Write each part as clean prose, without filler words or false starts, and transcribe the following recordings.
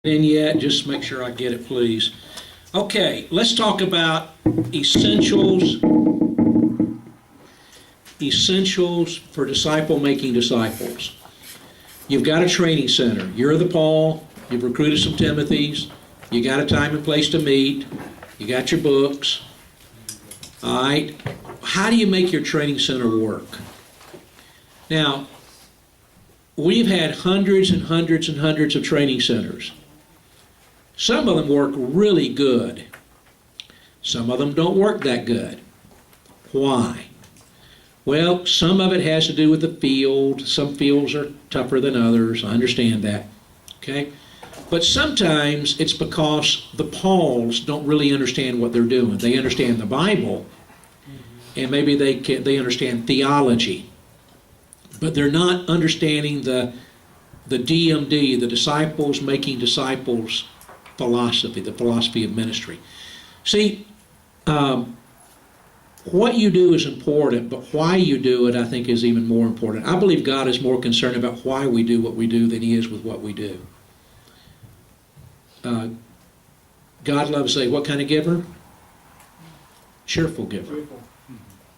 In yet, just make sure I get it, please. Okay, let's talk about essentials for disciple-making disciples. You've got a training center. You're the Paul. You've recruited some Timothys. You got a time and place to meet. You got your books. All right. How do you make your training center work? Now, we've had hundreds and hundreds and hundreds of training centers. Some of them work really good. Some of them don't work that good. Why? Well, some of it has to do with the field. Some fields are tougher than others. I understand that. Okay? But sometimes it's because the Pauls don't really understand what they're doing. They understand the Bible, and maybe they understand theology. But they're not understanding the DMD, the disciples making disciples philosophy, the philosophy of ministry. See, what you do is important, but why you do it, I think, is even more important. I believe God is more concerned about why we do what we do than He is with what we do. God loves what kind of giver? Cheerful giver.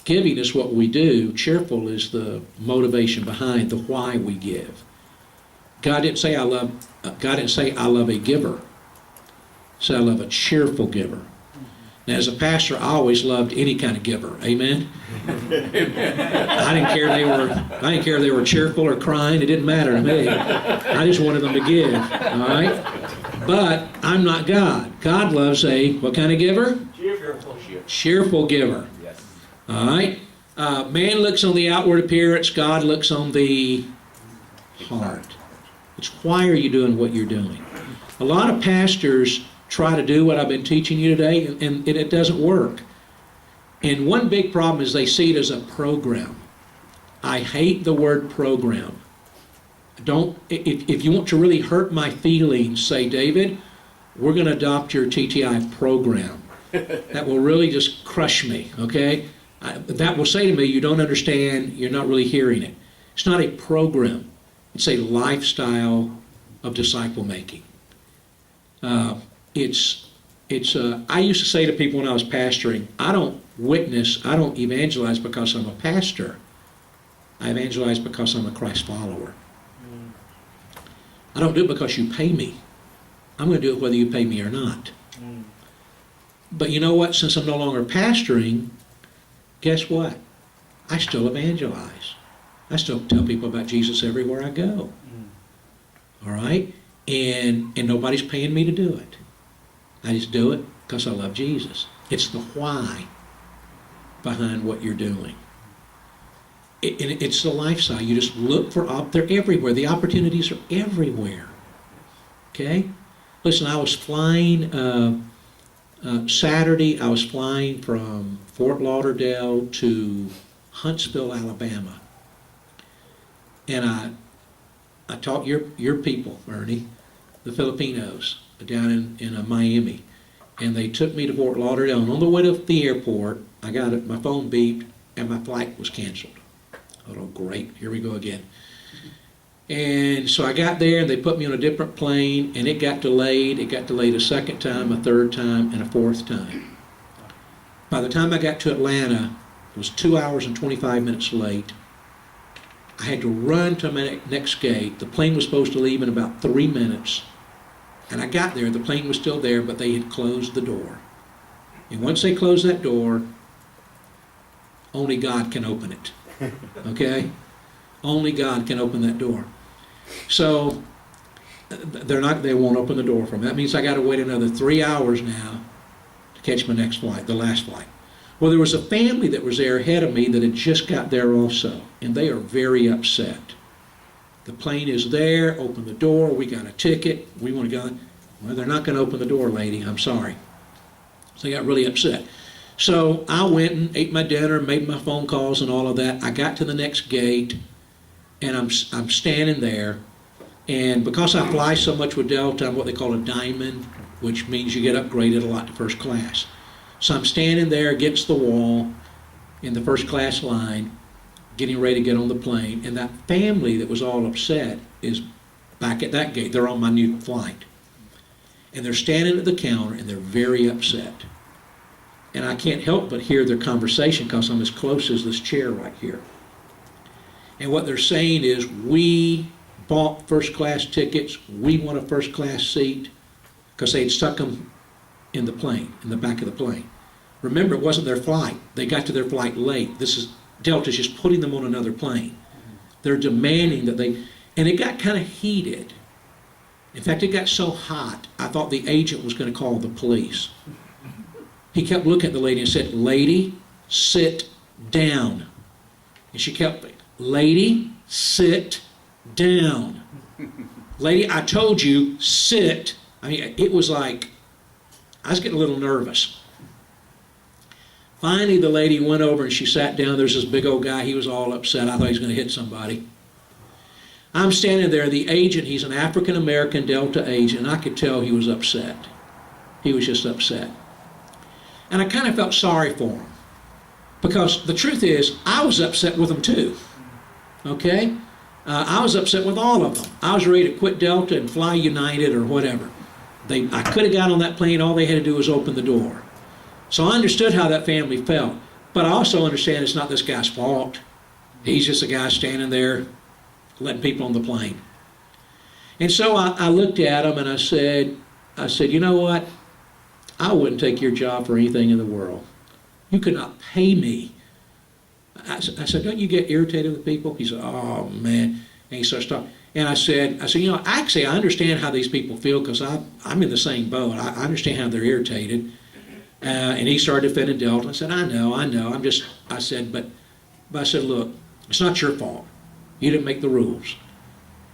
Giving is what we do. Cheerful is the motivation behind the why we give. God didn't say I love a giver. So I love a cheerful giver. Now, as a pastor, I always loved any kind of giver. Amen. I didn't care if they were cheerful or crying. It didn't matter to me. I just wanted them to give. All right. But I'm not God. God loves what kind of giver? Cheerful giver. Yes. All right. Man looks on the outward appearance. God looks on the heart. It's why are you doing what you're doing? A lot of pastors try to do what I've been teaching you today, and it doesn't work. And one big problem is they see it as a program. I hate the word program. If you want to really hurt my feelings, say, David, we're going to adopt your TTI program. That will really just crush me, okay? That will say to me, you don't understand, you're not really hearing it. It's not a program. It's a lifestyle of disciple making. I used to say to people when I was pastoring, I don't evangelize because I'm a pastor. I evangelize because I'm a Christ follower. I don't do it because you pay me. I'm going to do it whether you pay me or not. But you know what? Since I'm no longer pastoring, guess what? I still evangelize. I still tell people about Jesus everywhere I go. All right? And nobody's paying me to do it. I just do it because I love Jesus. It's the why behind what you're doing. It's the lifestyle. You just look they're everywhere. The opportunities are everywhere. Okay? Listen, I was flying Saturday. I was flying from Fort Lauderdale to Huntsville, Alabama. And I taught your people, Ernie, the Filipinos, down in Miami. And they took me to Fort Lauderdale. And on the way to the airport, I got it, my phone beeped, and my flight was canceled. Oh, great. Here we go again. And so I got there, and they put me on a different plane, and it got delayed. It got delayed a second time, a third time, and a fourth time. By the time I got to Atlanta, it was 2 hours and 25 minutes late. I had to run to my next gate. The plane was supposed to leave in about 3 minutes. And I got there, the plane was still there, but they had closed the door. And once they closed that door, only God can open it. Okay? Only God can open that door. So they won't open the door for me. That means I got to wait another 3 hours now to catch my next flight, the last flight. Well, there was a family that was there ahead of me that had just got there also, and they are very upset. The plane is there, open the door, we got a ticket, we want to go. Well, they're not going to open the door, lady, I'm sorry. So they got really upset. So I went and ate my dinner, made my phone calls and all of that. I got to the next gate, and I'm standing there, and because I fly so much with Delta, I'm what they call a diamond, which means you get upgraded a lot to first class. So I'm standing there against the wall in the first class line, getting ready to get on the plane, and that family that was all upset is back at that gate. They're on my new flight. And they're standing at the counter, and they're very upset. And I can't help but hear their conversation because I'm as close as this chair right here. And what they're saying is, we bought first-class tickets, we want a first-class seat, because they had stuck them in the plane, in the back of the plane. Remember, it wasn't their flight. They got to their flight late. Delta's just putting them on another plane. They're demanding that they, and it got kind of heated. In fact, it got so hot, I thought the agent was going to call the police. He kept looking at the lady and said, "Lady, sit down." And she kept, "Lady, sit down. Lady, I told you, sit." I mean, it was like, I was getting a little nervous. Finally, the lady went over and she sat down. There's this big old guy. He was all upset. I thought he was going to hit somebody. I'm standing there. The agent, he's an African-American Delta agent, and I could tell he was upset. He was just upset. And I kind of felt sorry for him. Because the truth is, I was upset with them too. Okay? I was upset with all of them. I was ready to quit Delta and fly United or whatever. I could have got on that plane. All they had to do was open the door. So I understood how that family felt. But I also understand it's not this guy's fault. He's just a guy standing there letting people on the plane. And so I looked at him and I said, "You know what? I wouldn't take your job for anything in the world. You could not pay me." I said, "Don't you get irritated with people?" He said, "Oh, man." And he starts talking. And I said, actually, I understand how these people feel because I'm in the same boat. I understand how they're irritated. And he started defending Delta. I said, I know. I said, "Look, it's not your fault. You didn't make the rules."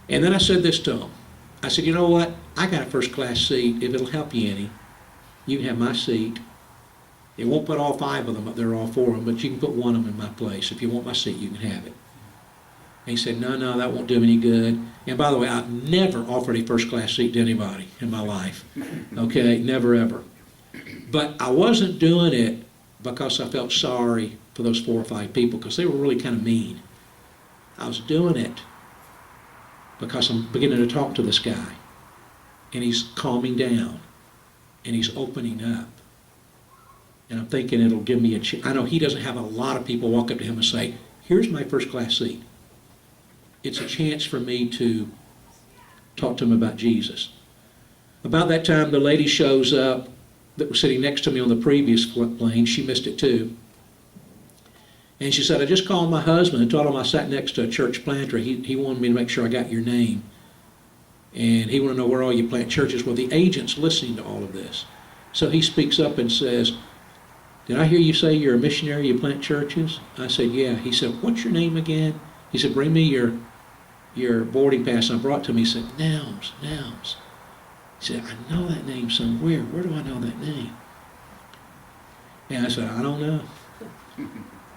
And then I said this to him. I said, "You know what? I got a first-class seat. If it'll help you any, you can have my seat. It won't put all 5 of them up there, all 4 of them, but you can put one of them in my place. If you want my seat, you can have it." And he said, No, that won't do any good. And by the way, I've never offered a first-class seat to anybody in my life. Okay? Never, ever. But I wasn't doing it because I felt sorry for those 4 or 5 people because they were really kind of mean. I was doing it because I'm beginning to talk to this guy. And he's calming down. And he's opening up. And I'm thinking it'll give me a chance. I know he doesn't have a lot of people walk up to him and say, "Here's my first-class seat." It's a chance for me to talk to him about Jesus. About that time, the lady shows up that was sitting next to me on the previous plane. She missed it too. And she said, "I just called my husband and told him I sat next to a church planter. He wanted me to make sure I got your name. And he wanted to know where all you plant churches." Well, the agent's listening to all of this. So he speaks up and says, "Did I hear you say you're a missionary, you plant churches?" I said, "Yeah." He said, "What's your name again?" He said, "Bring me your boarding pass." I brought to him. He said, Nelms. He said, "I know that name somewhere. Where do I know that name?" And I said, "I don't know."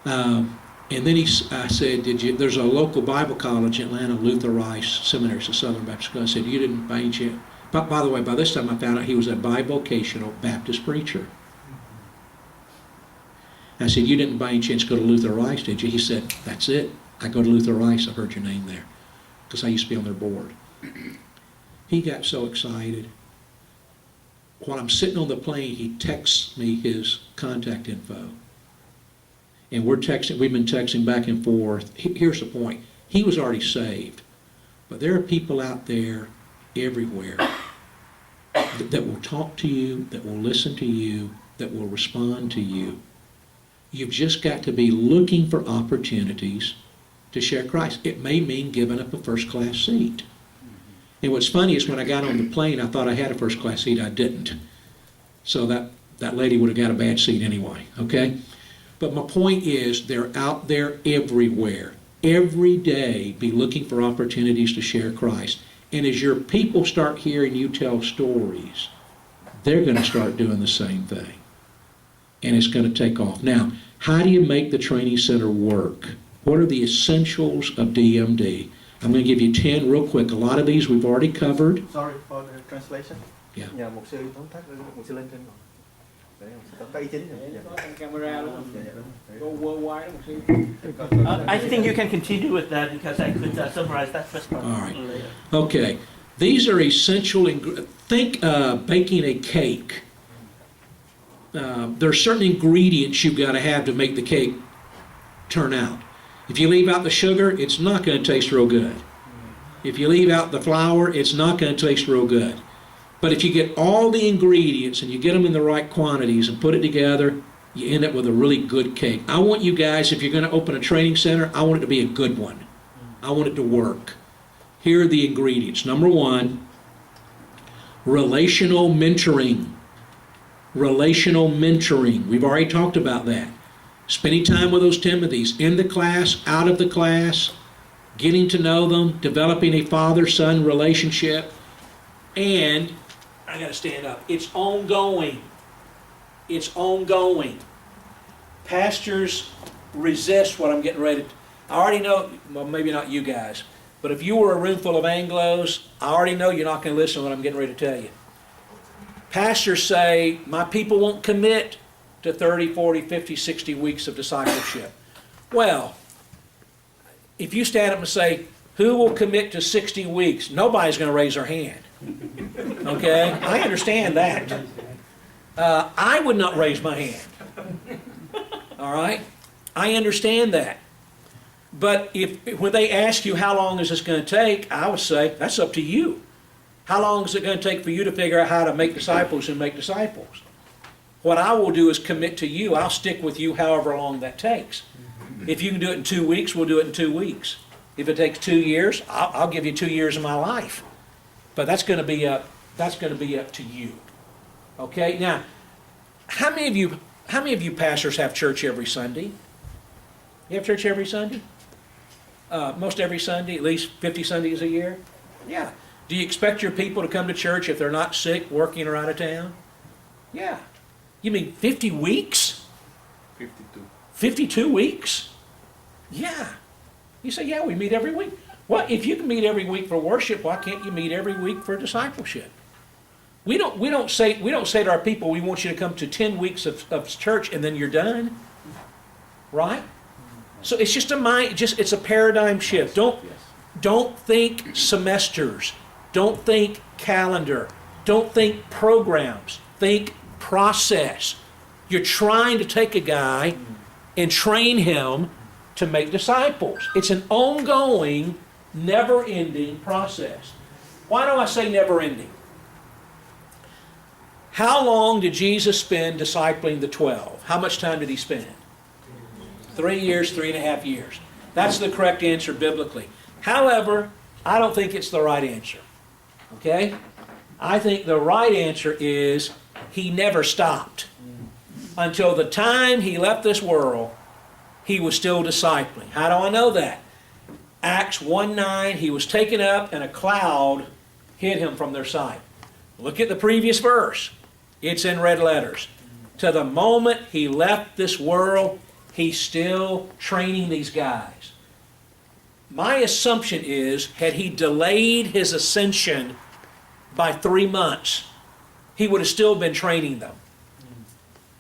And then I said, "There's a local Bible college in Atlanta, Luther Rice Seminary, it's a Southern Baptist School." I said, "You didn't by any chance..." But by the way, by this time I found out he was a bivocational Baptist preacher. I said, "You didn't by any chance go to Luther Rice, did you?" He said, "That's it. I go to Luther Rice. I've heard your name there." Because I used to be on their board. He got so excited. While I'm sitting on the plane, he texts me his contact info. And we've been texting back and forth. Here's the point. He was already saved. But there are people out there everywhere that will talk to you, that will listen to you, that will respond to you. You've just got to be looking for opportunities to share Christ. It may mean giving up a first-class seat. And what's funny is when I got on the plane, I thought I had a first-class seat. I didn't. So that lady would have got a bad seat anyway, okay? But my point is, they're out there everywhere. Every day, be looking for opportunities to share Christ. And as your people start hearing you tell stories, they're going to start doing the same thing. And it's going to take off. Now, how do you make the training center work? What are the essentials of DMD? I'm going to give you 10 real quick. A lot of these we've already covered. Sorry for the translation. Yeah. Nhờ mục sư tóm tắt, mục sư lên trên rồi. Đấy, tóm tắt ý chính rồi. Camera luôn. Go worldwide đó, mục sư. I think you can continue with that because I could summarize that first part All right. later. Okay. These are essential. Think baking a cake. There are certain ingredients you've got to have to make the cake turn out. If you leave out the sugar, it's not going to taste real good. If you leave out the flour, it's not going to taste real good. But if you get all the ingredients and you get them in the right quantities and put it together, you end up with a really good cake. I want you guys, if you're going to open a training center, I want it to be a good one. I want it to work. Here are the ingredients. Number one, relational mentoring. Relational mentoring. We've already talked about that. Spending time with those Timothys, in the class, out of the class, getting to know them, developing a father-son relationship, and, I gotta stand up, it's ongoing. It's ongoing. Pastors resist what I'm getting ready to, I already know, well, maybe not you guys, but if you were a room full of Anglos, I already know you're not going to listen to what I'm getting ready to tell you. Pastors say, my people won't commit to 30, 40, 50, 60 weeks of discipleship. Well, if you stand up and say, who will commit to 60 weeks? Nobody's going to raise their hand. Okay? I understand that. I would not raise my hand. All right? I understand that. But when they ask you how long is this going to take, I would say, that's up to you. How long is it going to take for you to figure out how to make disciples and make disciples? What I will do is commit to you. I'll stick with you however long that takes. If you can do it in 2 weeks, we'll do it in 2 weeks. If it takes 2 years, I'll give you 2 years of my life. But that's going to be up to you. Okay? Now, how many of you pastors have church every Sunday? You have church every Sunday? Most every Sunday, at least 50 Sundays a year? Yeah. Do you expect your people to come to church if they're not sick, working, or out of town? Yeah. You mean 50 weeks? 52. 52 weeks? Yeah. You say, yeah, we meet every week. Well, if you can meet every week for worship, why can't you meet every week for discipleship? We don't say to our people, we want you to come to 10 weeks of church and then you're done. Right? So it's just it's a paradigm shift. Don't think semesters. Don't think calendar. Don't think programs. Think process. You're trying to take a guy and train him to make disciples. It's an ongoing, never-ending process. Why do I say never-ending? How long did Jesus spend discipling the 12? How much time did he spend? 3 years, 3.5 years. That's the correct answer biblically. However, I don't think it's the right answer. Okay? I think the right answer is he never stopped. Until the time he left this world, he was still discipling. How do I know that? Acts 1:9, he was taken up and a cloud hid him from their sight. Look at the previous verse. It's in red letters. To the moment he left this world, he's still training these guys. My assumption is, had he delayed his ascension by 3 months, he would have still been training them.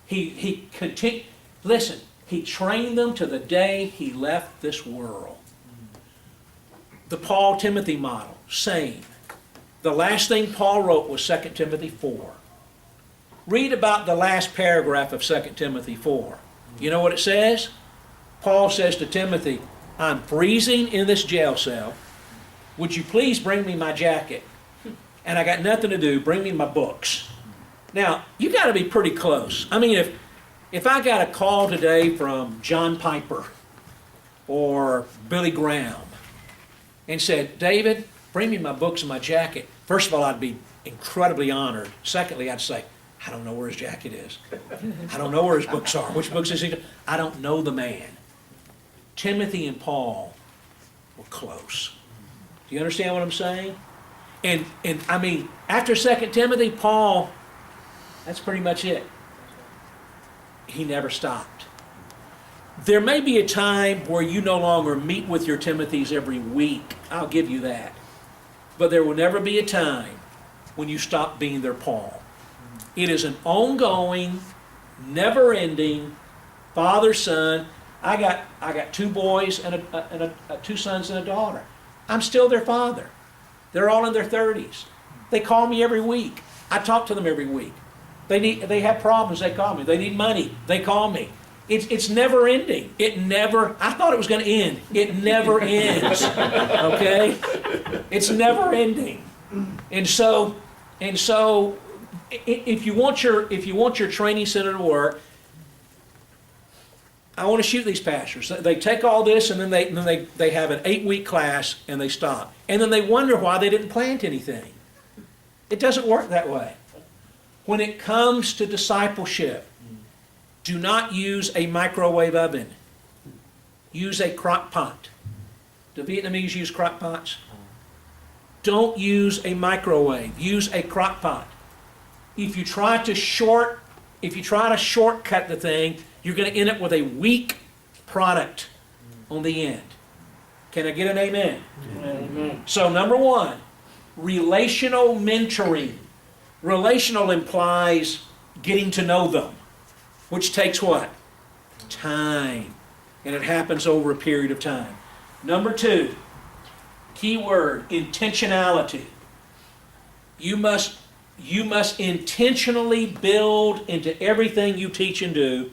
He continued. Listen, he trained them to the day he left this world. The Paul-Timothy model, same. The last thing Paul wrote was 2 Timothy 4. Read about the last paragraph of 2 Timothy 4. You know what it says? Paul says to Timothy, I'm freezing in this jail cell. Would you please bring me my jacket? And I got nothing to do. Bring me my books. Now, you got to be pretty close. I mean, if I got a call today from John Piper or Billy Graham and said, David, bring me my books and my jacket. First of all, I'd be incredibly honored. Secondly, I'd say, I don't know where his jacket is. I don't know where his books are. Which books is he? I don't know the man. Timothy and Paul were close. Do you understand what I'm saying? And I mean, after 2 Timothy, Paul, that's pretty much it. He never stopped. There may be a time where you no longer meet with your Timothys every week. I'll give you that. But there will never be a time when you stop being their Paul. It is an ongoing, never-ending father-son. I got 2 boys and 2 sons and a daughter. I'm still their father. They're all in their 30s. They call me every week. I talk to them every week. They have problems, they call me. They need money, they call me. It's never ending. I thought it was going to end. It never ends. Okay? It's never ending. And so if you want your training center to work, I want to shoot these pastors. They take all this and then they have an 8-week class and they stop. And then they wonder why they didn't plant anything. It doesn't work that way. When it comes to discipleship, do not use a microwave oven. Use a crock pot. Do Vietnamese use crock pots? Don't use a microwave. Use a crock pot. If you try to shortcut the thing, you're going to end up with a weak product on the end. Can I get an amen? Amen. So number one, relational mentoring. Relational implies getting to know them, which takes what? Time. And it happens over a period of time. Number two, key word, intentionality. You must intentionally build into everything you teach and do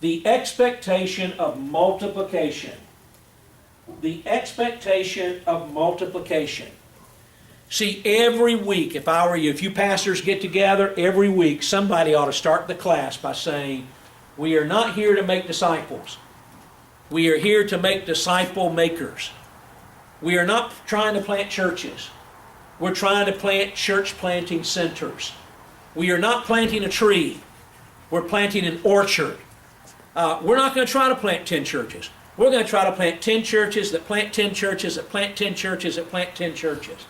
the expectation of multiplication. The expectation of multiplication. See, every week, if I were you, if you pastors get together, every week somebody ought to start the class by saying, we are not here to make disciples. We are here to make disciple makers. We are not trying to plant churches. We're trying to plant church planting centers. We are not planting a tree. We're planting an orchard. We're not going to try to plant 10 churches. We're going to try to plant 10 churches that plant 10 churches that plant 10 churches that plant 10 churches.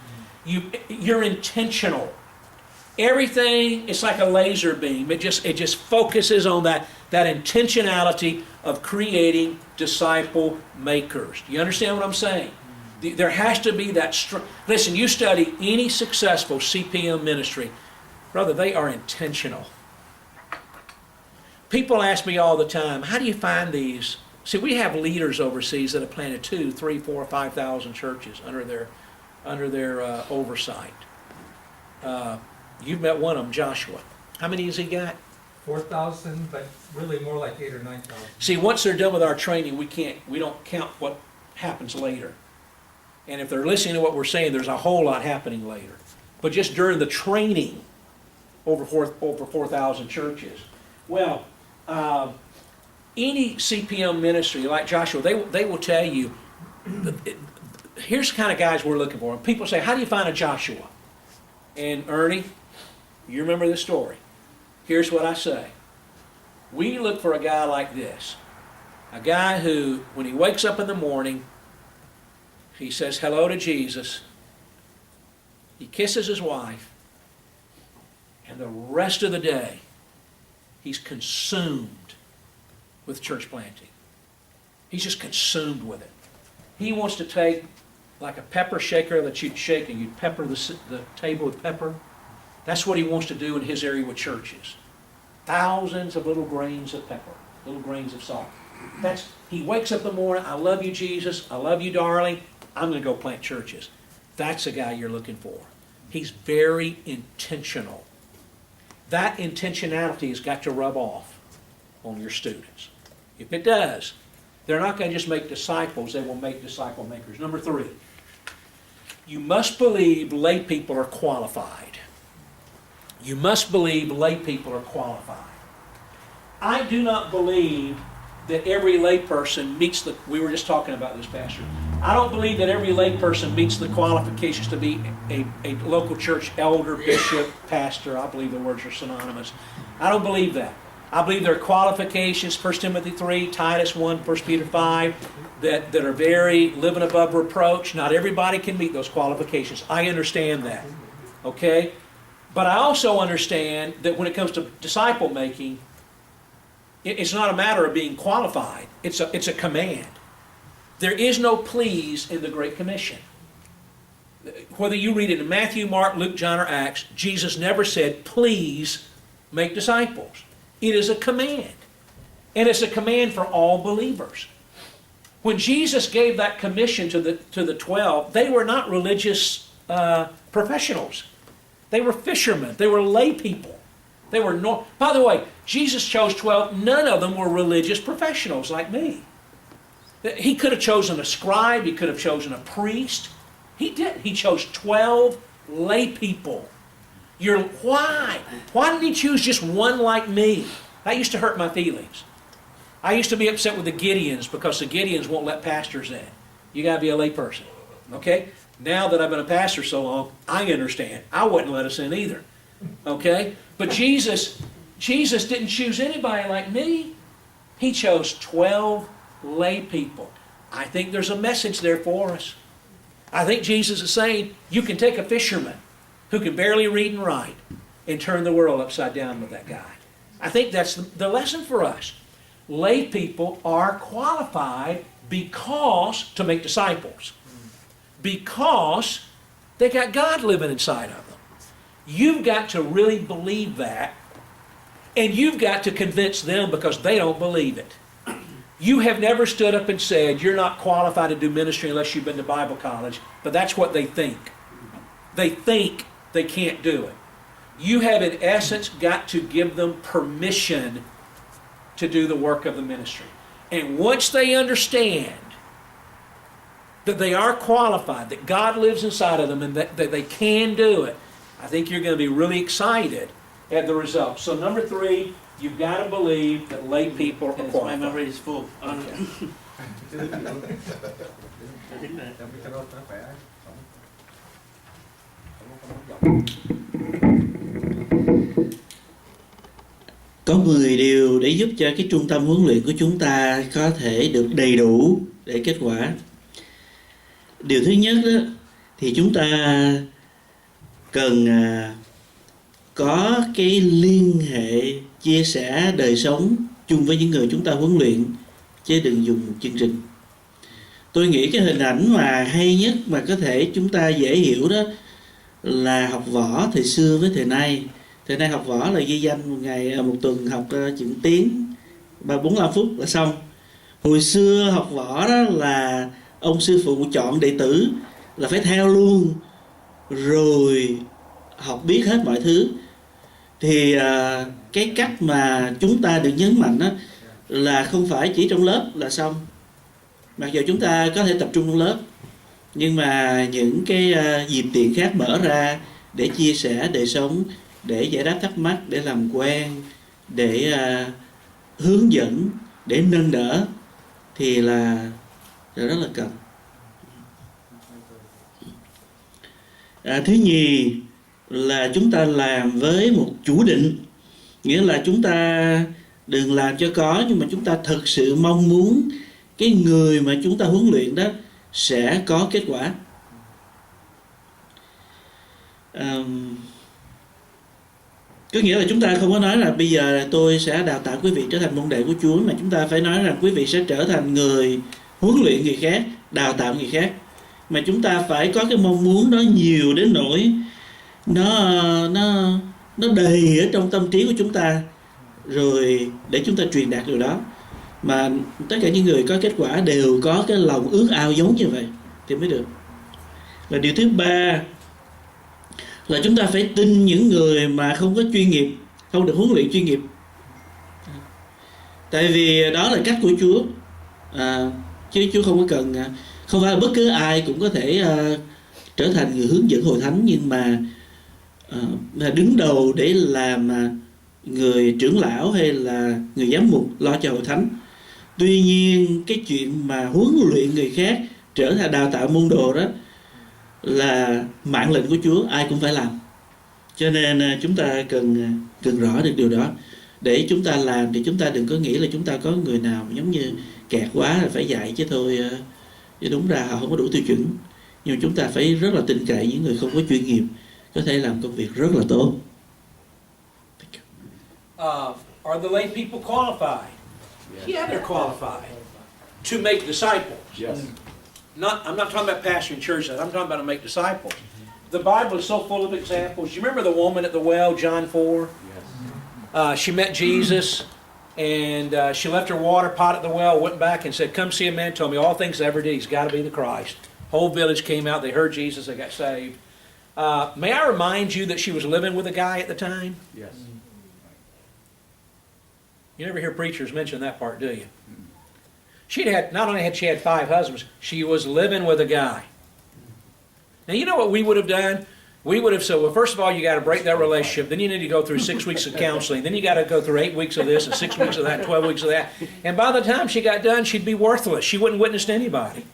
You're intentional. Everything is like a laser beam. It just focuses on that intentionality of creating disciple makers. Do you understand what I'm saying? There has to be that listen, you study any successful CPM ministry, brother, they are intentional. People ask me all the time, how do you find these? See, we have leaders overseas that have planted 2, 3, 4, 5,000 churches under their oversight. You've met one of them, Joshua. How many has he got? 4,000, but really more like 8,000 or 9,000. See, once they're done with our training, we don't count what happens later. And if they're listening to what we're saying, there's a whole lot happening later. But just during the training, over 4,000 churches. Well, any CPM ministry like Joshua, they will tell you, here's the kind of guys we're looking for. And people say, how do you find a Joshua? And Ernie, you remember this story. Here's what I say. We look for a guy like this. A guy who, when he wakes up in the morning, he says hello to Jesus. He kisses his wife. And the rest of the day, he's consumed with church planting. He's just consumed with it. He wants to take like a pepper shaker that you'd shake and you'd pepper the table with pepper. That's what he wants to do in his area with churches. Thousands of little grains of pepper, little grains of salt. He wakes up in the morning, I love you, Jesus. I love you, darling. I'm going to go plant churches. That's the guy you're looking for. He's very intentional. That intentionality has got to rub off on your students. If it does, they're not going to just make disciples, they will make disciple makers. Number 3, you must believe lay people are qualified. You must believe lay people are qualified. I do not believe that every layperson meets we were just talking about this, Pastor. I don't believe that every layperson meets the qualifications to be a local church elder, bishop, pastor. I believe the words are synonymous. I don't believe that. I believe there are qualifications, 1 Timothy 3, Titus 1, 1 Peter 5, that are very living above reproach. Not everybody can meet those qualifications. I understand that. Okay? But I also understand that when it comes to disciple making, it's not a matter of being qualified. It's a command. There is no please in the Great Commission. Whether you read it in Matthew, Mark, Luke, John, or Acts, Jesus never said, please make disciples. It is a command. And it's a command for all believers. When Jesus gave that commission to the 12, they were not religious professionals. They were fishermen. They were lay people. They were By the way, Jesus chose 12. None of them were religious professionals like me. He could have chosen a scribe. He could have chosen a priest. He didn't. He chose 12 lay people. Why? Why did he choose just one like me? That used to hurt my feelings. I used to be upset with the Gideons because the Gideons won't let pastors in. You got to be a lay person. Okay? Now that I've been a pastor so long, I understand. I wouldn't let us in either. Okay? But Jesus didn't choose anybody like me. He chose 12 lay people. I think there's a message there for us. I think Jesus is saying you can take a fisherman who can barely read and write and turn the world upside down with that guy. I think that's the lesson for us. Lay people are qualified to make disciples. Because they got God living inside of them. You've got to really believe that, and you've got to convince them because they don't believe it. You have never stood up and said, you're not qualified to do ministry unless you've been to Bible college, but that's what they think. They think they can't do it. You have, in essence, got to give them permission to do the work of the ministry. And once they understand that they are qualified, that God lives inside of them, and that they can do it, I think you're going to be really excited at the results. So number 3, you've got to believe that lay people are qualified. My memory is full. Có 10 điều để giúp cho cái trung tâm huấn luyện của chúng ta có thể được đầy đủ để kết quả. Điều thứ nhất đó, thì chúng ta cần có cái liên hệ chia sẻ đời sống chung với những người chúng ta huấn luyện, chứ đừng dùng một chương trình. Tôi nghĩ cái hình ảnh mà hay nhất mà có thể chúng ta dễ hiểu đó là học võ thời xưa với thời nay. Thời nay học võ là ghi danh một tuần học chừng tiếng 45 phút là xong. Hồi xưa học võ đó là ông sư phụ chọn đệ tử là phải theo luôn, rồi học biết hết mọi thứ. Thì cái cách mà chúng ta được nhấn mạnh đó là không phải chỉ trong lớp là xong. Mặc dù chúng ta có thể tập trung trong lớp, nhưng mà những cái dịp tiện khác mở ra để chia sẻ đời sống, để giải đáp thắc mắc, để làm quen, để hướng dẫn, để nâng đỡ thì là rất là cần. Thứ nhì là chúng ta làm với một chủ định, nghĩa là chúng ta đừng làm cho có, nhưng mà chúng ta thực sự mong muốn cái người mà chúng ta huấn luyện đó sẽ có kết quả. Có nghĩa là chúng ta không có nói là bây giờ tôi sẽ đào tạo quý vị trở thành môn đệ của Chúa, mà chúng ta phải nói rằng quý vị sẽ trở thành người huấn luyện người khác, đào tạo người khác. Mà chúng ta phải có cái mong muốn đó nhiều đến nỗi nó đầy ở trong tâm trí của chúng ta, rồi để chúng ta truyền đạt điều đó. Mà tất cả những người có kết quả đều có cái lòng ước ao giống như vậy thì mới được. Và điều thứ ba là chúng ta phải tin những người mà không có chuyên nghiệp, không được huấn luyện chuyên nghiệp. Tại vì đó là cách của Chúa, chứ Chúa không có cần, không phải là bất cứ ai cũng có thể trở thành người hướng dẫn hội thánh, nhưng mà đứng đầu để làm người trưởng lão hay là người giám mục lo cho hội thánh. Tuy nhiên cái chuyện mà huấn luyện người khác trở thành đào tạo môn đồ đó là mạng lệnh của Chúa, ai cũng phải làm. Cho nên chúng ta cần rõ được điều đó. Để chúng ta làm thì chúng ta đừng có nghĩ là chúng ta có người nào giống như kẹt quá là phải dạy chứ thôi. Chứ đúng ra họ không có đủ tiêu chuẩn. Nhưng mà chúng ta phải rất là tin cậy những người không có chuyên nghiệp, có thể làm công việc rất là tốt. Are the lay people qualified? Yeah, they're qualified to make disciples. Yes. I'm not talking about pastoring churches. I'm talking about to make disciples. The Bible is so full of examples. You remember the woman at the well, John 4? Yes. She met Jesus, and she left her water pot at the well, went back and said, "Come see a man told me all things I ever did. He's got to be the Christ." Whole village came out. They heard Jesus. They got saved. May I remind you that she was living with a guy at the time? Yes. You never hear preachers mention that part, do you? Not only had she had 5 husbands, she was living with a guy. Now, you know what we would have done? We would have said, well, first of all, you got to break that relationship. Then you need to go through 6 weeks of counseling. Then you got to go through 8 weeks of this and 6 weeks of that, and 12 weeks of that. And by the time she got done, she'd be worthless. She wouldn't witness to anybody.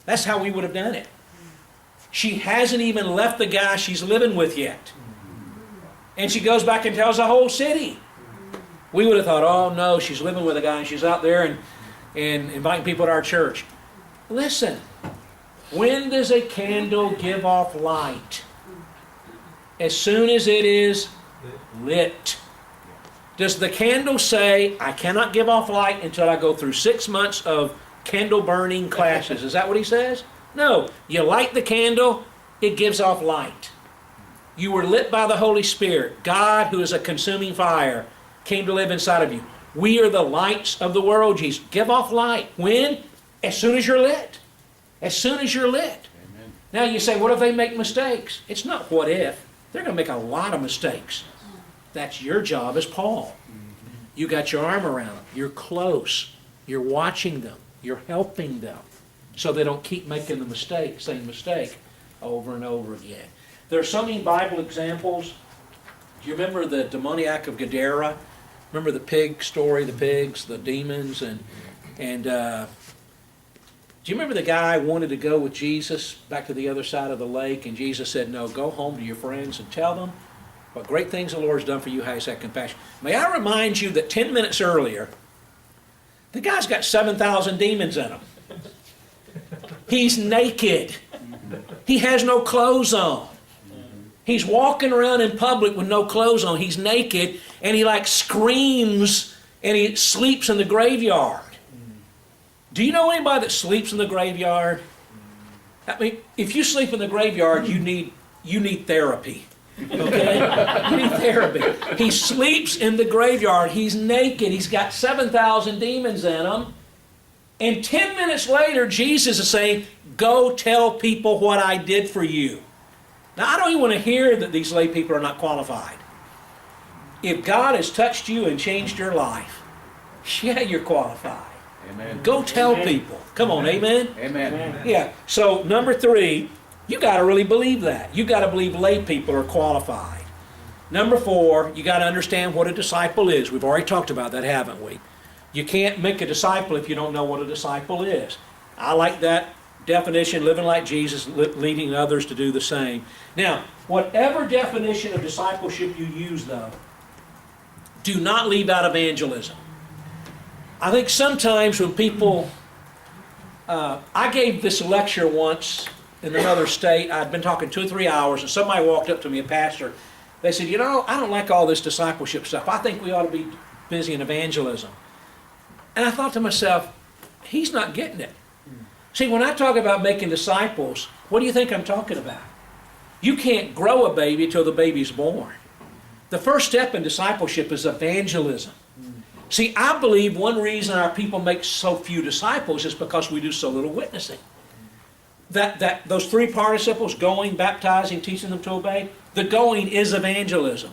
That's how we would have done it. She hasn't even left the guy she's living with yet. And she goes back and tells the whole city. We would have thought, oh no, she's living with a guy and she's out there and inviting people to our church. Listen, when does a candle give off light? As soon as it is lit. Does the candle say, I cannot give off light until I go through 6 months of candle burning classes? Is that what he says? No. You light the candle, it gives off light. You were lit by the Holy Spirit. God, who is a consuming fire, came to live inside of you. We are the lights of the world, Jesus. Give off light. When? As soon as you're lit. As soon as you're lit. Amen. Now you say, what if they make mistakes? It's not what if. They're going to make a lot of mistakes. That's your job as Paul. You got your arm around them. You're close. You're watching them. You're helping them so they don't keep making the same mistake over and over again. There are so many Bible examples. Do you remember the demoniac of Gadara? Remember the pig story, the pigs, the demons, and do you remember the guy wanted to go with Jesus back to the other side of the lake, and Jesus said, no, go home to your friends and tell them what great things the Lord's done for you, how He's had compassion. May I remind you that 10 minutes earlier, the guy's got 7,000 demons in him. He's naked. He has no clothes on. He's walking around in public with no clothes on. He's naked, and he like screams, and he sleeps in the graveyard. Do you know anybody that sleeps in the graveyard? I mean, if you sleep in the graveyard, you need therapy. Okay? You need therapy. He sleeps in the graveyard. He's naked. He's got 7,000 demons in him. And 10 minutes later, Jesus is saying, go tell people what I did for you. Now, I don't even want to hear that these lay people are not qualified. If God has touched you and changed your life, yeah, you're qualified. Amen. Go tell people. Come on, amen? Amen. Yeah. So, number 3, you got to really believe that. You got to believe lay people are qualified. Number 4, you got to understand what a disciple is. We've already talked about that, haven't we? You can't make a disciple if you don't know what a disciple is. I like that definition, living like Jesus, leading others to do the same. Now, whatever definition of discipleship you use, though, do not leave out evangelism. I think sometimes when people... I gave this lecture once in another state. I'd been talking 2 or 3 hours, and somebody walked up to me, a pastor. They said, you know, I don't like all this discipleship stuff. I think we ought to be busy in evangelism. And I thought to myself, he's not getting it. See, when I talk about making disciples, what do you think I'm talking about? You can't grow a baby until the baby's born. The first step in discipleship is evangelism. See, I believe one reason our people make so few disciples is because we do so little witnessing. Those 3 participles, going, baptizing, teaching them to obey, the going is evangelism.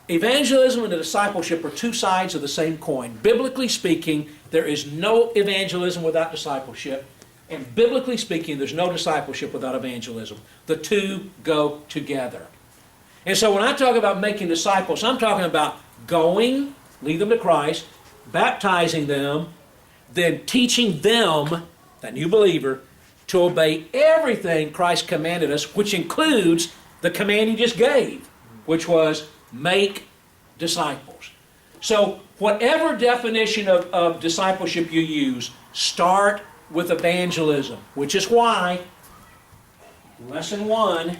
Evangelism and discipleship are 2 sides of the same coin. Biblically speaking, there is no evangelism without discipleship. And biblically speaking, there's no discipleship without evangelism. The 2 go together. And so when I talk about making disciples, I'm talking about going, lead them to Christ, baptizing them, then teaching them, that new believer, to obey everything Christ commanded us, which includes the command He just gave, which was make disciples. So whatever definition of discipleship you use, start with evangelism, which is why lesson 1,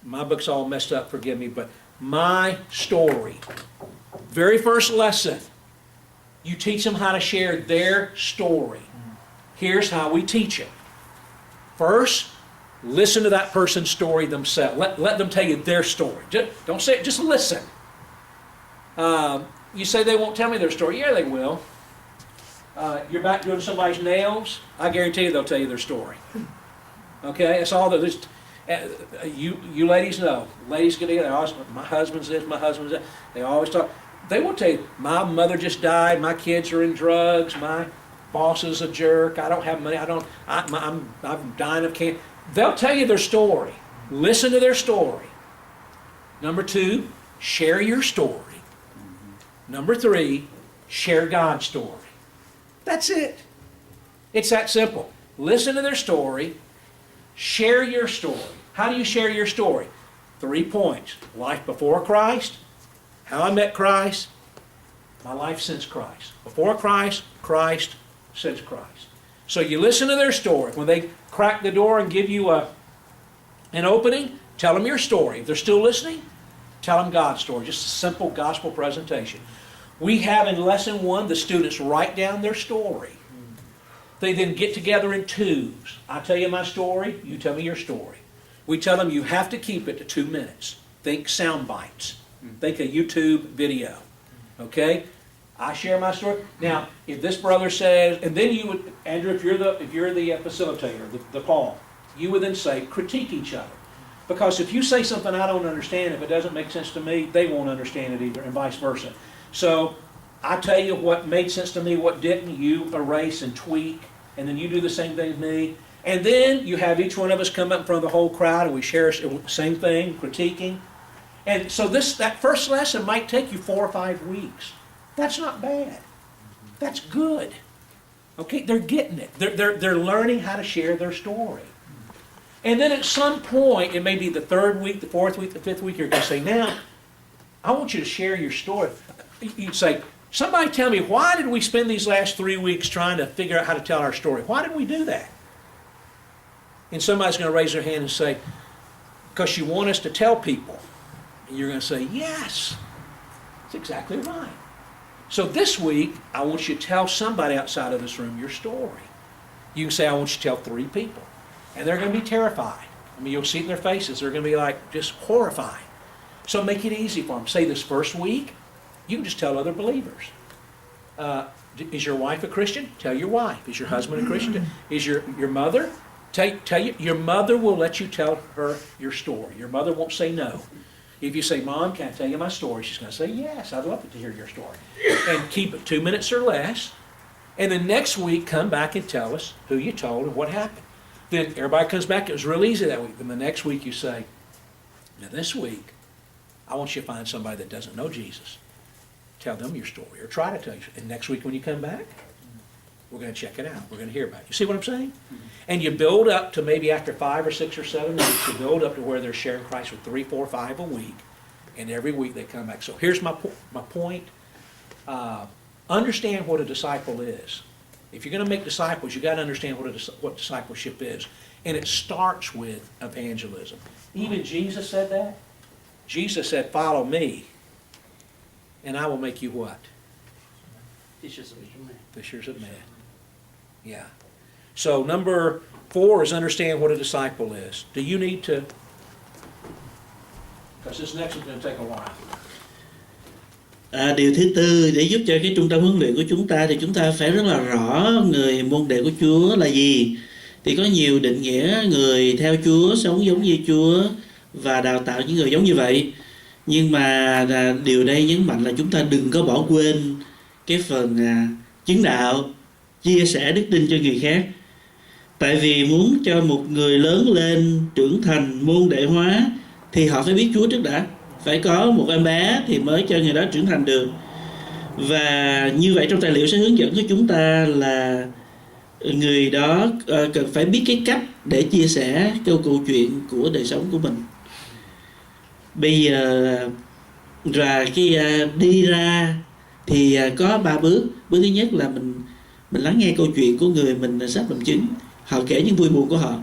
my book's all messed up, forgive me, but my story, very first lesson, you teach them how to share their story. Here's how we teach it. First, listen to that person's story themselves. Let them tell you their story. Don't say it, just listen. You say they won't tell me their story. Yeah, they will. You're back doing somebody's nails. I guarantee you they'll tell you their story. Okay, that's all that is. You ladies know. Ladies get together. Always, my husband's this, my husband's that. They always talk. They will tell you, my mother just died. My kids are in drugs. My boss is a jerk. I don't have money. I'm dying of cancer. They'll tell you their story. Listen to their story. Number 2, share your story. Number 3, share God's story. That's it. It's that simple. Listen to their story. Share your story. How do you share your story? 3 points. Life before Christ, how I met Christ, my life since Christ. Before Christ, Christ, since Christ. So you listen to their story. When they crack the door and give you an opening, tell them your story. If they're still listening, tell them God's story. Just a simple gospel presentation. We have in lesson 1, the students write down their story. They then get together in twos. I tell you my story, you tell me your story. We tell them you have to keep it to 2 minutes. Think sound bites. Think a YouTube video. Okay? I share my story. Now, if this brother says, and then you would, Andrew, if you're the facilitator, the Paul, you would then say, critique each other. Because if you say something I don't understand, if it doesn't make sense to me, they won't understand it either, and vice versa. So I tell you what made sense to me, what didn't, you erase and tweak, and then you do the same thing with me. And then you have each one of us come up in front of the whole crowd, and we share the same thing, critiquing. And so that first lesson might take you 4 or 5 weeks. That's not bad. That's good. Okay, they're getting it. They're learning how to share their story. And then at some point, it may be the 3rd week, the 4th week, the 5th week, you're going to say, now, I want you to share your story. You'd say, somebody tell me, why did we spend these last 3 weeks trying to figure out how to tell our story? Why did we do that? And somebody's going to raise their hand and say, because you want us to tell people. And you're going to say, yes, that's exactly right. So this week, I want you to tell somebody outside of this room your story. You can say, I want you to tell 3 people. And they're going to be terrified. I mean, you'll see it in their faces. They're going to be like just horrified. So make it easy for them. Say this first week, you can just tell other believers. Is your wife a Christian? Tell your wife. Is your husband a Christian? Is your mother? Tell you, your mother will let you tell her your story. Your mother won't say no. If you say, Mom, can I tell you my story? She's going to say, yes, I'd love to hear your story. And keep it 2 minutes or less. And then next week, come back and tell us who you told and what happened. Then everybody comes back. It was real easy that week. Then the next week you say, now this week, I want you to find somebody that doesn't know Jesus. Tell them your story or try to tell you. And next week when you come back, we're going to check it out. We're going to hear about it. You see what I'm saying? And you build up to maybe after 5 or 6 or 7 weeks, you build up to where they're sharing Christ with 3, 4, 5 a week. And every week they come back. So here's my point. Understand what a disciple is. If you're going to make disciples, you've got to understand what discipleship is. And it starts with evangelism. Even Jesus said that. Jesus said, follow me, and I will make you what? Fishers of men. Fishers of men. Yeah. So number 4 is understand what a disciple is. Do you need to? Because this next one's going to take a while. Điều thứ tư, để giúp cho cái trung tâm huấn luyện của chúng ta thì chúng ta phải rất là rõ người môn đệ của Chúa là gì. Thì có nhiều định nghĩa người theo Chúa, sống giống như Chúa và đào tạo những người giống như vậy. Nhưng mà điều đây nhấn mạnh là chúng ta đừng có bỏ quên cái phần chứng đạo, chia sẻ đức tin cho người khác. Tại vì muốn cho một người lớn lên trưởng thành môn đệ hóa thì họ phải biết Chúa trước đã. Phải có một em bé thì mới cho người đó trưởng thành được. Và như vậy trong tài liệu sẽ hướng dẫn cho chúng ta là người đó cần phải biết cái cách để chia sẻ câu chuyện của đời sống của mình. Bây giờ và khi đi ra thì có 3 bước. Bước thứ nhất là mình lắng nghe câu chuyện của người mình sắp làm chứng. Họ kể những vui buồn của họ.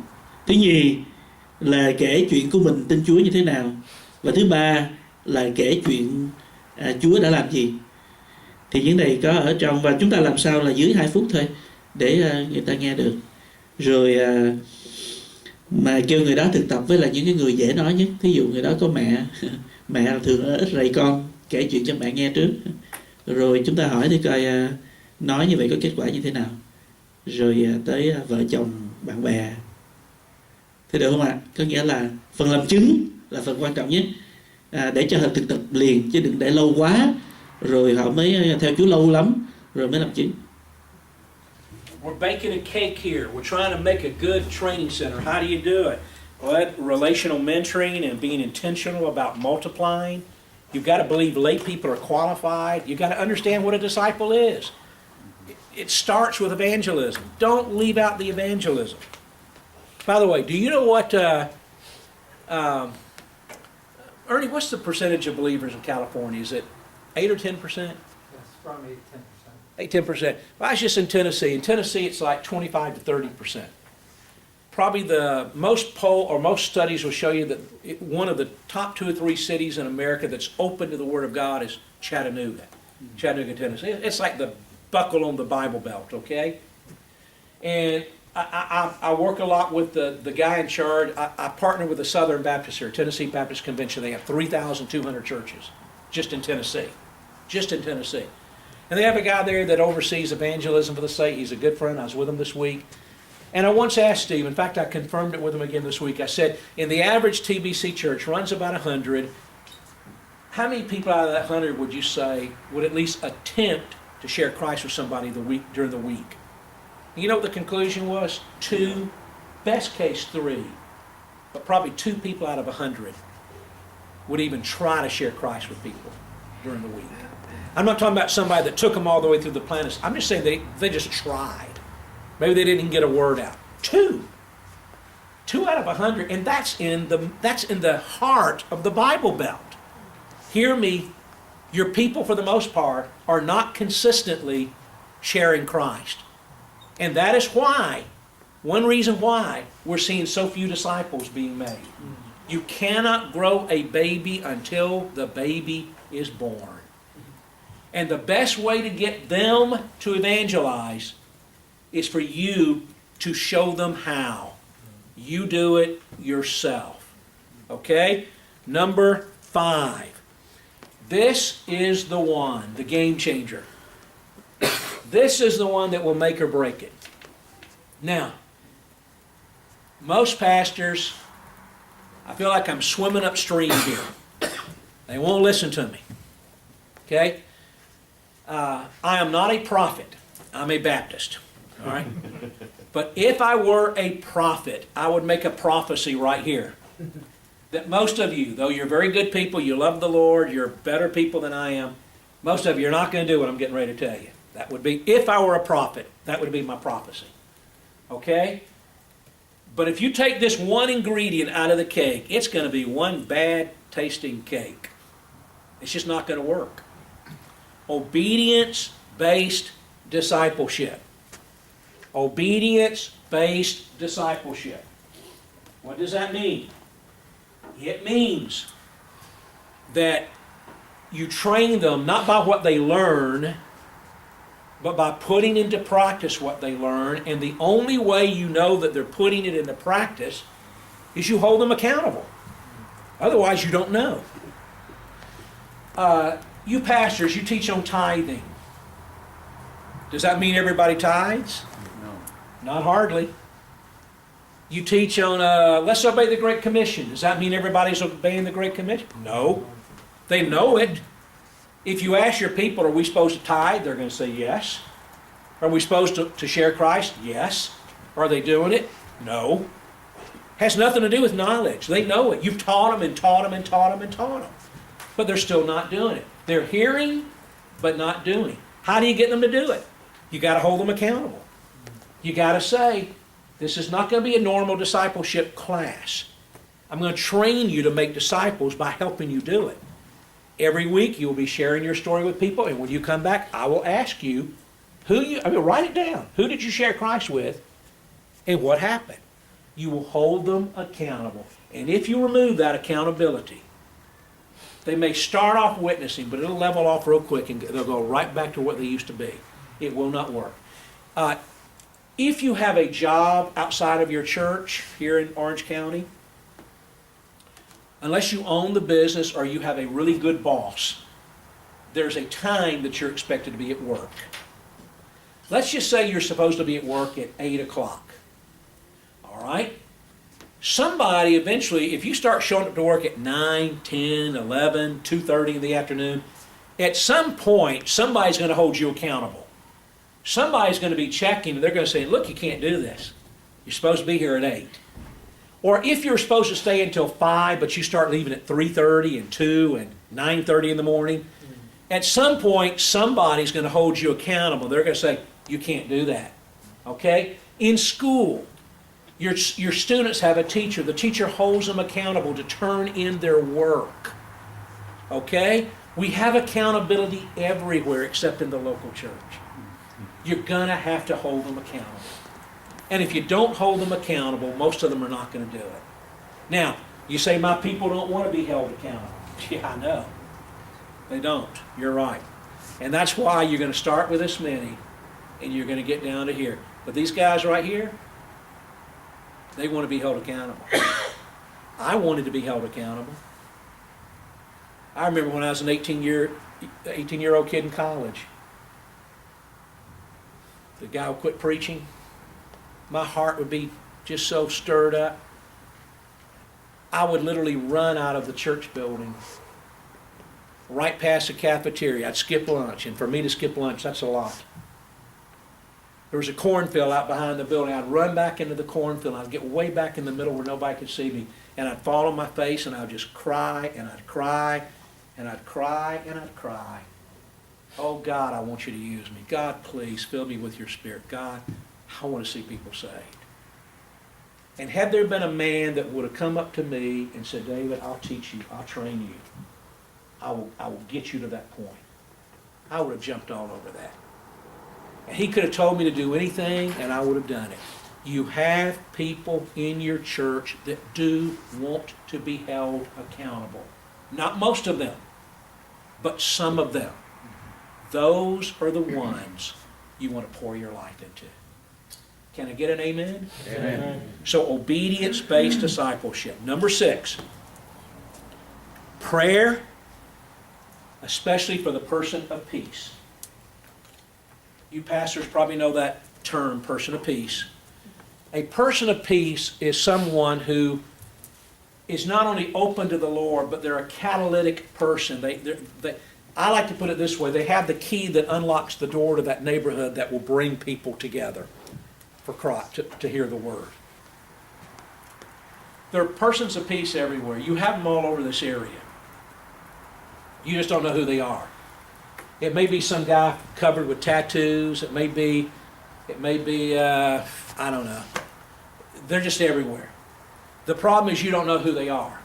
Thứ nhì là kể chuyện của mình tin Chúa như thế nào. Và thứ 3 là kể chuyện Chúa đã làm gì. Thì những này có ở trong, và chúng ta làm sao là dưới 2 phút thôi để người ta nghe được. Rồi mà kêu người đó thực tập với là những cái người dễ nói nhất. Thí dụ người đó có mẹ, mẹ thường ít rầy con, kể chuyện cho mẹ nghe trước. Rồi chúng ta hỏi thì coi nói như vậy có kết quả như thế nào. Rồi tới vợ chồng, bạn bè. Thế được không ạ? Có nghĩa là phần làm chứng là phần quan trọng nhất, để cho họ thực tập liền, chứ đừng để lâu quá rồi họ mới theo Chúa lâu lắm rồi mới làm chứng. We're baking a cake here. We're trying to make a good training center. How do you do it? Well, relational mentoring and being intentional about multiplying. You've got to believe lay people are qualified. You've got to understand what a disciple is. It starts with evangelism. Don't leave out the evangelism. By the way, do you know what, Ernie, what's the percentage of believers in California? Is it 8 or 10%? Yes, from 8 to 10%. 8, 10%. Well, I was just in Tennessee. In Tennessee, it's like 25 to 30%. Probably the most poll or most studies will show you that one of the top 2 or 3 cities in America that's open to the Word of God is Chattanooga, Tennessee. It's like the buckle on the Bible Belt, okay? And I work a lot with the guy in charge. I partner with the Southern Baptist here, Tennessee Baptist Convention. They have 3,200 churches just in Tennessee. Just in Tennessee. And they have a guy there that oversees evangelism for the state. He's a good friend. I was with him this week. And I once asked Steve, in fact, I confirmed it with him again this week. I said, in the average TBC church runs about 100. How many people out of that 100 would you say would at least attempt to share Christ with somebody during the week? You know what the conclusion was? 2, best case 3, but probably 2 people out of 100 would even try to share Christ with people during the week. I'm not talking about somebody that took them all the way through the planet. I'm just saying they just tried. Maybe they didn't even get a word out. 2 out of 100, and that's in the heart of the Bible Belt. Hear me, your people for the most part are not consistently sharing Christ. And that is why, one reason why, we're seeing so few disciples being made. You cannot grow a baby until the baby is born. And the best way to get them to evangelize is for you to show them how. You do it yourself. Okay? Number 5. This is the one, the game changer. This is the one that will make or break it. Now, most pastors, I feel like I'm swimming upstream here. They won't listen to me. Okay? I am not a prophet. I'm a Baptist. All right? But if I were a prophet, I would make a prophecy right here. That most of you, though you're very good people, you love the Lord, you're better people than I am, most of you are not going to do what I'm getting ready to tell you. That would be, if I were a prophet, that would be my prophecy. Okay? But if you take this one ingredient out of the cake, it's going to be one bad tasting cake. It's just not going to work. Obedience-based discipleship. Obedience-based discipleship. What does that mean? It means that you train them not by what they learn, but by putting into practice what they learn. And the only way you know that they're putting it into practice is you hold them accountable. Otherwise, you don't know. You pastors, you teach on tithing. Does that mean everybody tithes? No. Not hardly. You teach on, let's obey the Great Commission. Does that mean everybody's obeying the Great Commission? No. They know it. If you ask your people, are we supposed to tithe? They're going to say yes. Are we supposed to share Christ? Yes. Are they doing it? No. Has nothing to do with knowledge. They know it. You've taught them and taught them and taught them and taught them. But they're still not doing it. They're hearing, but not doing. How do you get them to do it? You got to hold them accountable. You got to say, this is not going to be a normal discipleship class. I'm going to train you to make disciples by helping you do it. Every week you will be sharing your story with people, and when you come back, I will ask you, write it down. Who did you share Christ with, and what happened? You will hold them accountable. And if you remove that accountability, they may start off witnessing, but it'll level off real quick, and they'll go right back to what they used to be. It will not work. If you have a job outside of your church here in Orange County, unless you own the business or you have a really good boss, there's a time that you're expected to be at work. Let's just say you're supposed to be at work at 8 o'clock. All right? somebody eventually, if you start showing up to work at 9, 10, 11, 2:30 in the afternoon, at some point, somebody's going to hold you accountable. Somebody's going to be checking. They're going to say, look, you can't do this. You're supposed to be here at 8. Or if you're supposed to stay until 5, but you start leaving at 3:30 and 2 and 9:30 in the morning, at some point, somebody's going to hold you accountable. They're going to say, you can't do that. Okay? In school, your students have a teacher. The teacher holds them accountable to turn in their work. Okay? We have accountability everywhere except in the local church. You're going to have to hold them accountable. And if you don't hold them accountable, most of them are not going to do it. Now, you say, my people don't want to be held accountable. Yeah, I know. They don't. You're right. And that's why you're going to start with this many, and you're going to get down to here. But these guys right here, they want to be held accountable. I wanted to be held accountable. I remember when I was an 18-year-old kid in college. The guy would quit preaching. My heart would be just so stirred up. I would literally run out of the church building, right past the cafeteria. I'd skip lunch, and for me to skip lunch, that's a lot. There was a cornfield out behind the building. I'd run back into the cornfield, and I'd get way back in the middle where nobody could see me, and I'd fall on my face, and I'd just cry, and I'd cry, and I'd cry, and I'd cry. Oh, God, I want you to use me. God, please fill me with your Spirit. God, I want to see people saved. And had there been a man that would have come up to me and said, David, I'll teach you, I'll train you, I will get you to that point, I would have jumped all over that. And he could have told me to do anything, and I would have done it. You have people in your church that do want to be held accountable. Not most of them, but some of them. Those are the ones you want to pour your life into. Can I get an amen? Amen. So obedience-based discipleship. Number 6, prayer, especially for the person of peace. You pastors probably know that term, person of peace. A person of peace is someone who is not only open to the Lord, but they're a catalytic person. I like to put it this way. They have the key that unlocks the door to that neighborhood that will bring people together for Christ, to hear the Word. There are persons of peace everywhere. You have them all over this area. You just don't know who they are. It may be some guy covered with tattoos. It may be, I don't know. They're just everywhere. The problem is you don't know who they are.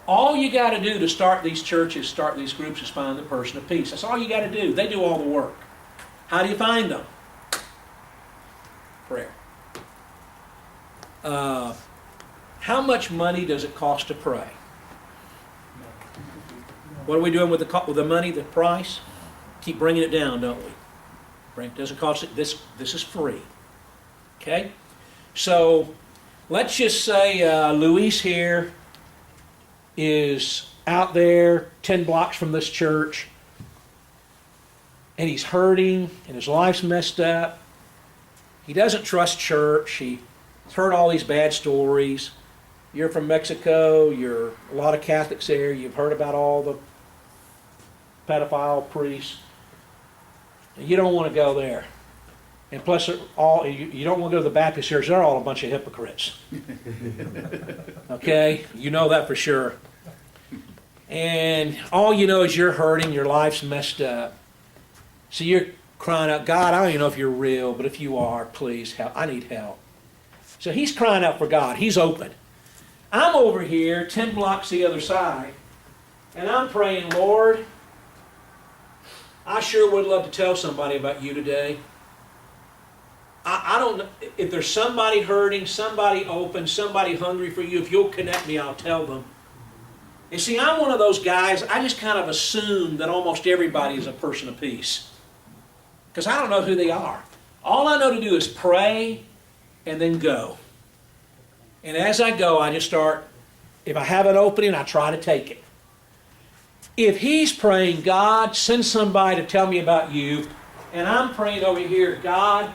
All you got to do to start these churches, start these groups, is find the person of peace. That's all you got to do. They do all the work. How do you find them? Prayer. How much money does it cost to pray? What are we doing with the money, the price? Keep bringing it down, don't we? Right? Doesn't cost it. This is free. Okay? So let's just say Luis here is out there 10 blocks from this church, and he's hurting, and his life's messed up. He doesn't trust church. He's heard all these bad stories. You're from Mexico. You're a lot of Catholics there. You've heard about all the pedophile priests. You don't want to go there. And plus, you don't want to go to the Baptist church. They're all a bunch of hypocrites. Okay? You know that for sure. And all you know is you're hurting. Your life's messed up. So you're crying out, God, I don't even know if you're real, but if you are, please help. I need help. So he's crying out for God. He's open. I'm over here 10 blocks the other side, and I'm praying, Lord, I sure would love to tell somebody about you today. I don't know if there's somebody hurting, somebody open, somebody hungry for you. If you'll connect me, I'll tell them. And see, I'm one of those guys, I just kind of assume that almost everybody is a person of peace. Because I don't know who they are. All I know to do is pray and then go. And as I go, I just start, if I have an opening, I try to take it. If he's praying, God, send somebody to tell me about you, and I'm praying over here, God,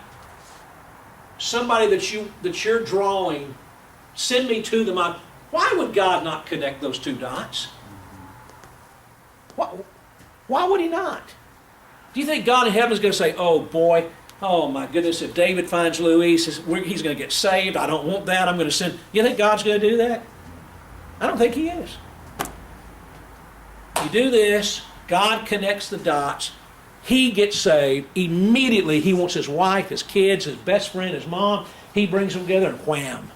somebody that you're drawing Send me to them. Why would God not connect those two dots? Why would He not? Do you think God in heaven is going to say, oh boy, oh my goodness, if David finds Louise, he's going to get saved. I don't want that. I'm going to send. You think God's going to do that? I don't think He is. You do this, God connects the dots. He gets saved. Immediately He wants his wife, his kids, his best friend, his mom. He brings them together and wham.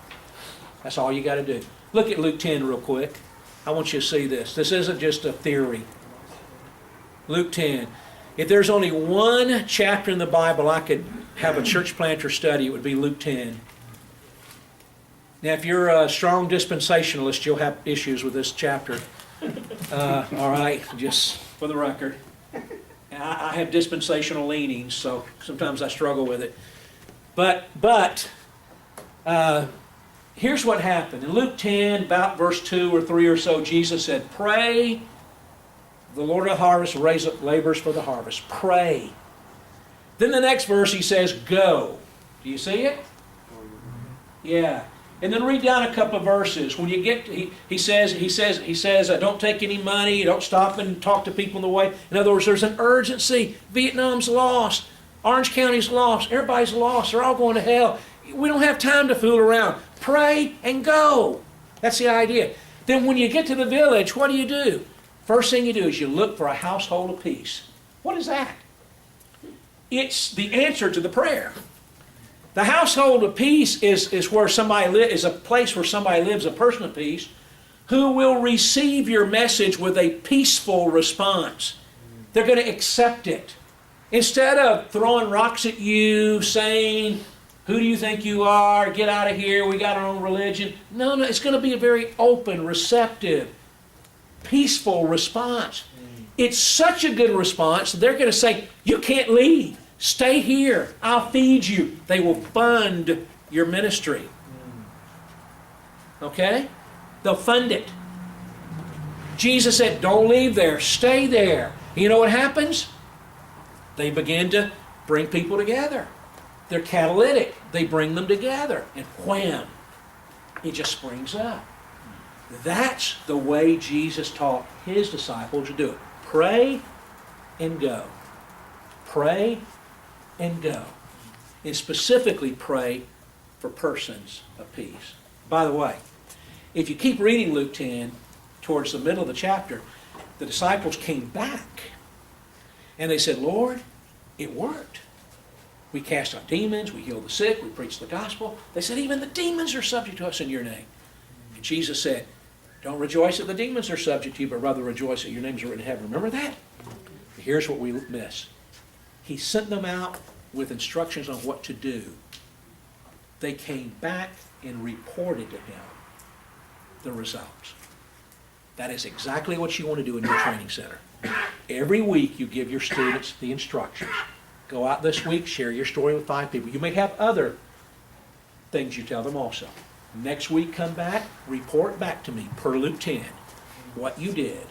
That's all you got to do. Look at Luke 10 real quick. I want you to see this. This isn't just a theory. Luke 10. If there's only one chapter in the Bible I could have a church planter study, it would be Luke 10. Now, if you're a strong dispensationalist, you'll have issues with this chapter. All right, just for the record. I have dispensational leanings, so sometimes I struggle with it. But here's what happened. In Luke 10, about verse 2 or 3 or so, Jesus said, pray, the Lord of the harvest will raise up laborers for the harvest. Pray. Then the next verse He says, go. Do you see it? Yeah. And then read down a couple of verses. When you get to, he says, don't take any money, don't stop and talk to people on the way. In other words, there's an urgency. Vietnam's lost. Orange County's lost. Everybody's lost. They're all going to hell. We don't have time to fool around. Pray and go. That's the idea. Then when you get to the village, what do? First thing you do is you look for a household of peace. What is that? It's the answer to the prayer. The household of peace is where somebody is a place where somebody lives, a person of peace, who will receive your message with a peaceful response. They're going to accept it. Instead of throwing rocks at you, saying, who do you think you are? Get out of here. We got our own religion. No, it's going to be a very open, receptive, peaceful response. It's such a good response that they're going to say, you can't leave. Stay here. I'll feed you. They will fund your ministry. Okay? They'll fund it. Jesus said, don't leave there. Stay there. You know what happens? They begin to bring people together. They're catalytic. They bring them together. And wham, it just springs up. That's the way Jesus taught His disciples to do it. Pray and go. Pray and go. And specifically pray for persons of peace. By the way, if you keep reading Luke 10, towards the middle of the chapter, the disciples came back and they said, Lord, it worked. We cast out demons, we healed the sick, we preached the gospel. They said, even the demons are subject to us in your name. And Jesus said, don't rejoice that the demons are subject to you, but rather rejoice that your names are written in heaven. Remember that? Here's what we miss. He sent them out with instructions on what to do. They came back and reported to Him the results. That is exactly what you want to do in your training center. Every week you give your students the instructions. Go out this week, share your story with 5 people. You may have other things you tell them also. Next week come back, report back to me per Luke 10 what you did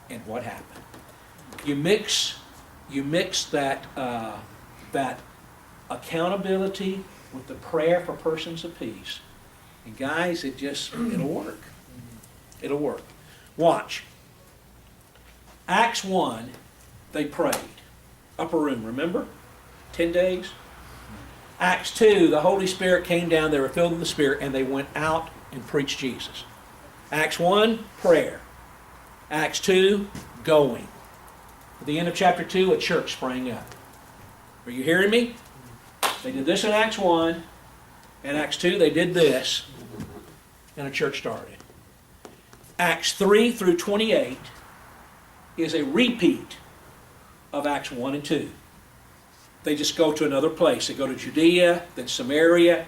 and what happened. You mix that accountability with the prayer for persons of peace. And guys, it'll work. It'll work. Watch. Acts 1, they prayed. Upper room, remember? 10 days. Acts 2, the Holy Spirit came down, they were filled with the Spirit, and they went out and preached Jesus. Acts 1, prayer. Acts 2, going. At the end of chapter 2, a church sprang up. Are you hearing me? They did this in Acts 1. In Acts 2, they did this, and a church started. Acts 3 through 28 is a repeat of Acts 1 and 2. They just go to another place. They go to Judea, then Samaria,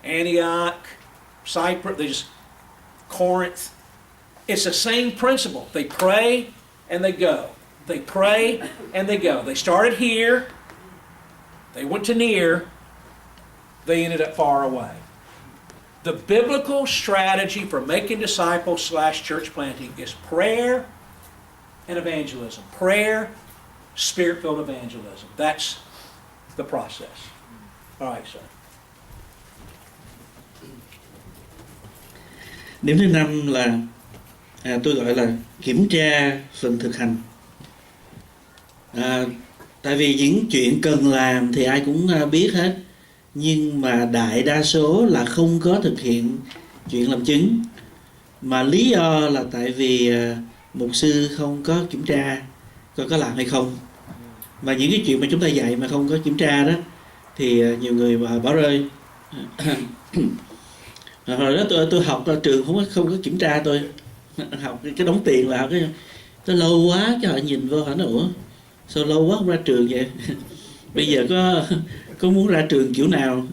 Antioch, Cyprus, Corinth. It's the same principle. They pray and they go. They pray and they go. They started here. They went to near. They ended up far away. The biblical strategy for making disciples / church planting is prayer and evangelism. Prayer, Spirit-filled evangelism. That's the process. All right, sir. Điểm thứ 5 là tôi gọi là kiểm tra phần thực hành. Tại vì những chuyện cần làm thì ai cũng biết hết, nhưng mà đại đa số là không có thực hiện chuyện làm chứng. Mà lý do là tại vì mục sư không có kiểm tra coi có làm hay không. Mà những cái chuyện mà chúng ta dạy mà không có kiểm tra đó thì nhiều người mà bỏ rơi. Hồi đó tôi học ở trường không có kiểm tra, tôi học cái đóng tiền là cái lâu quá, cho họ nhìn vô họ nói ủa sao lâu quá không ra trường vậy. Bây giờ có muốn ra trường kiểu nào.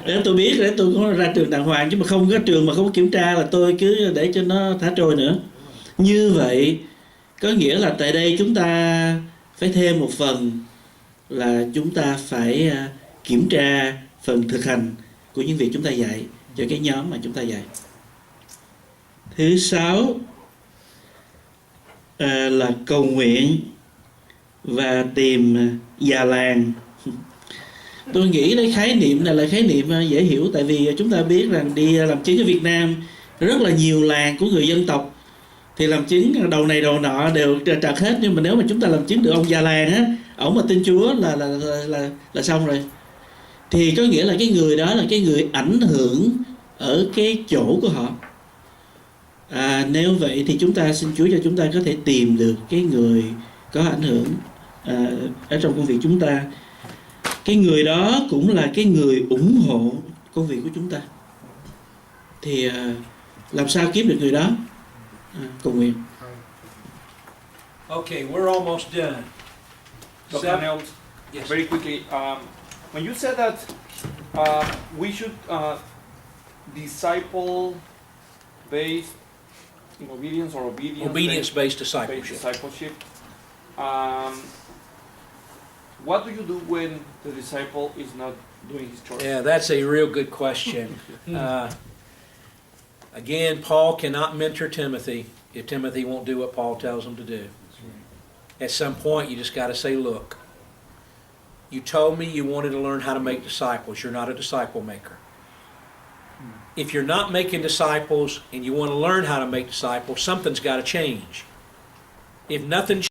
Để tôi biết, để tôi có ra trường đàng hoàng, chứ mà không có trường mà không có kiểm tra là tôi cứ để cho nó thả trôi nữa. Như vậy có nghĩa là tại đây chúng ta phải thêm một phần là chúng ta phải kiểm tra phần thực hành của những việc chúng ta dạy cho cái nhóm mà chúng ta dạy. Thứ 6 là cầu nguyện và tìm già làng. Tôi nghĩ cái khái niệm này là khái niệm dễ hiểu, tại vì chúng ta biết rằng đi làm chứng ở Việt Nam rất là nhiều làng của người dân tộc, thì làm chứng đầu này đầu nọ đều trật hết. Nhưng mà nếu mà chúng ta làm chứng được ông già làng á, ổng mà tin Chúa là xong rồi. Thì có nghĩa là cái người đó là cái người ảnh hưởng ở cái chỗ của họ. Nếu vậy thì chúng ta xin Chúa cho chúng ta có thể tìm được cái người có ảnh hưởng ở trong công việc chúng ta. Cái người đó cũng là cái người ủng hộ công việc của chúng ta. Thì làm sao kiếm được người đó? Cầu nguyện. Okay, we're almost done. Dr. Seven- Nelm, Yes. very quickly, when you said that we should disciple based in obedience or Obedience-based based discipleship. discipleship, what do you do when the disciple is not doing his chores? Yeah, that's a real good question. Again, Paul cannot mentor Timothy if Timothy won't do what Paul tells him to do. At some point, you just got to say, look, you told me you wanted to learn how to make disciples. You're not a disciple maker. If you're not making disciples and you want to learn how to make disciples, something's got to change. If nothing